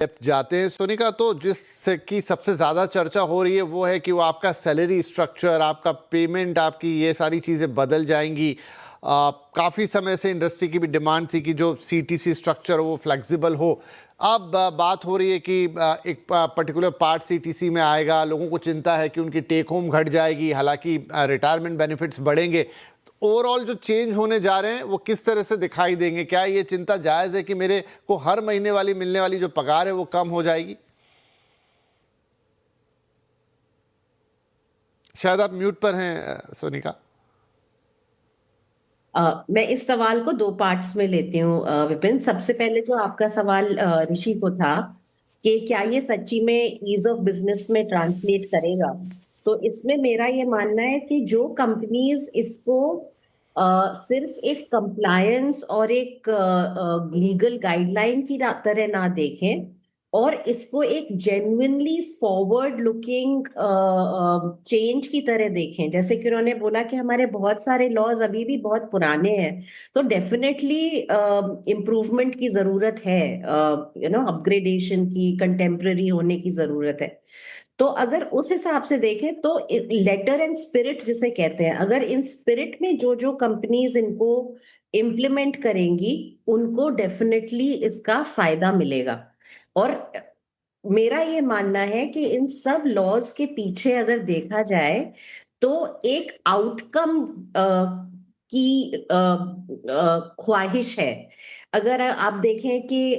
Depth जाते हैं सोनिका, तो जिसकी सबसे ज़्यादा चर्चा हो रही है वो है कि वो आपका सैलरी स्ट्रक्चर, आपका पेमेंट, आपकी ये सारी चीज़ें बदल जाएंगी। काफ़ी समय से इंडस्ट्री की भी डिमांड थी कि जो सीटीसी स्ट्रक्चर हो वो फ्लेक्सिबल हो। अब बात हो रही है कि एक पर्टिकुलर पार्ट सीटीसी में आएगा। लोगों को चिंता है कि उनकी टेक होम घट जाएगी, हालांकि रिटायरमेंट बेनिफिट्स बढ़ेंगे। ओवरऑल जो चेंज होने जा रहे हैं वो किस तरह से दिखाई देंगे? क्या ये चिंता जायज़ है कि मेरे को हर महीने वाली मिलने वाली जो पगार है वो कम हो जाएगी? शायद आप म्यूट पर हैं सोनिका। मैं इस सवाल को दो पार्ट्स में लेती हूँ विपिन। सबसे पहले जो आपका सवाल ऋषि को था कि क्या ये सच्ची में ईज ऑफ बिजनेस में ट्रांसलेट करेगा, तो इसमें मेरा ये मानना है कि जो कंपनीज इसको सिर्फ एक कंप्लायंस और एक लीगल गाइडलाइन की तरह ना देखें और इसको एक जेन्युइनली फॉरवर्ड लुकिंग चेंज की तरह देखें। जैसे कि उन्होंने बोला कि हमारे बहुत सारे लॉज अभी भी बहुत पुराने हैं, तो डेफिनेटली इम्प्रूवमेंट की जरूरत है, अपग्रेडेशन की, कंटेम्पररी होने की जरूरत है। तो अगर उस हिसाब से देखें तो लेटर एंड स्पिरिट जिसे कहते हैं, अगर इन स्पिरिट में जो जो कंपनीज इनको इम्प्लीमेंट करेंगी उनको डेफिनेटली इसका फायदा मिलेगा। और मेरा ये मानना है कि इन सब लॉज के पीछे अगर देखा जाए तो एक आउटकम की ख्वाहिश है। अगर आप देखें कि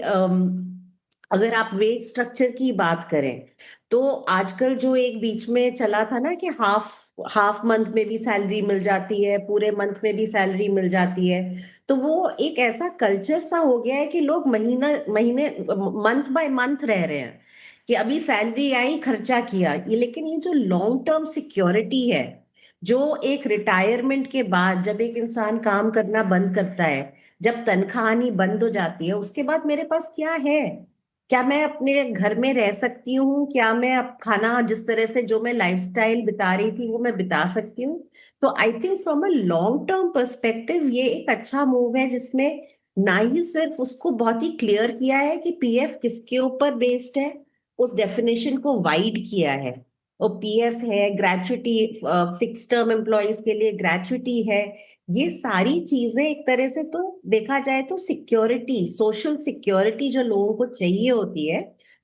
अगर आप वेज स्ट्रक्चर की बात करें तो आजकल जो एक बीच में चला था ना कि हाफ हाफ मंथ में भी सैलरी मिल जाती है, पूरे मंथ में भी सैलरी मिल जाती है, तो वो एक ऐसा कल्चर सा हो गया है कि लोग महीना महीने मंथ बाय मंथ रह रहे हैं कि अभी सैलरी आई खर्चा किया ये। लेकिन ये जो लॉन्ग टर्म सिक्योरिटी है, जो एक रिटायरमेंट के बाद जब एक इंसान काम करना बंद करता है, जब तनख्वाह आनी बंद हो जाती है, उसके बाद मेरे पास क्या है? क्या मैं अपने घर में रह सकती हूँ? क्या मैं अब खाना जिस तरह से जो मैं लाइफस्टाइल बिता रही थी वो मैं बिता सकती हूँ? तो I think from a long term perspective ये एक अच्छा मूव है, जिसमें ना ही सिर्फ उसको बहुत ही क्लियर किया है कि पीएफ किसके ऊपर बेस्ड है, उस डेफिनेशन को वाइड किया है। और पीएफ है, ग्रेचुटी, फिक्स टर्म एम्प्लॉयज के लिए ग्रेचुटी है, ये सारी चीजें एक तरह से तो देखा जाए तो सिक्योरिटी, सोशल सिक्योरिटी जो लोगों को चाहिए होती है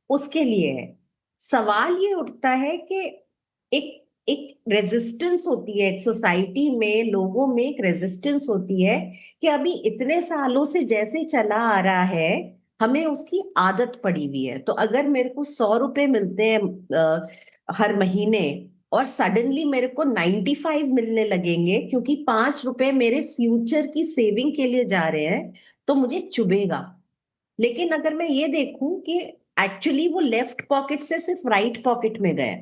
उसके लिए है। सवाल ये उठता है कि एक एक रेजिस्टेंस होती है, एक सोसाइटी में लोगों में एक रेजिस्टेंस होती है कि अभी इतने सालों से जैसे चला आ रहा है हमें उसकी आदत पड़ी हुई है। तो अगर मेरे को 100 रुपए मिलते हैं हर महीने और सडनली मेरे को 95 मिलने लगेंगे क्योंकि 5 रुपए मेरे फ्यूचर की सेविंग के लिए जा रहे हैं, तो मुझे चुभेगा। लेकिन अगर मैं ये देखूं कि एक्चुअली वो लेफ्ट पॉकेट से सिर्फ राइट पॉकेट में गए,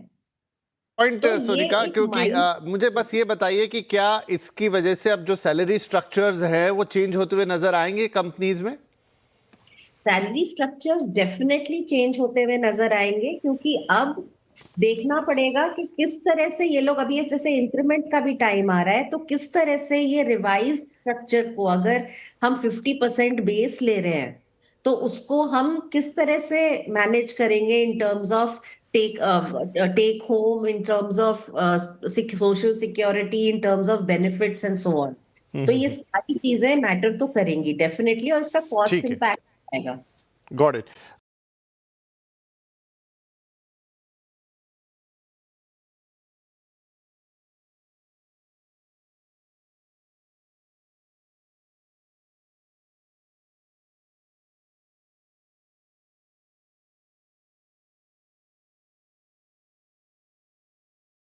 पॉइंट तो ये सोनिका, एक क्योंकि माइंड। मुझे बस ये बताइए कि क्या इसकी वजह से अब जो सैलरी स्ट्रक्चर्स हैं वो चेंज होते हुए नजर आएंगे कंपनीज में? सैलरी स्ट्रक्चर्स डेफिनेटली चेंज होते हुए नजर आएंगे, क्योंकि अब देखना पड़ेगा कि किस तरह से ये लोग, अभी जैसे इंक्रीमेंट का भी टाइम आ रहा है, तो किस तरह से ये रिवाइज स्ट्रक्चर को, अगर हम 50% बेस ले रहे हैं तो उसको हम किस तरह से मैनेज करेंगे in terms of take home, in terms of social security, in terms of benefits and so on. तो ये सारी चीजें मैटर तो करेंगी डेफिनेटली और इसका कॉस्ट ठीक है, इम्पैक्ट आएगा। Got it.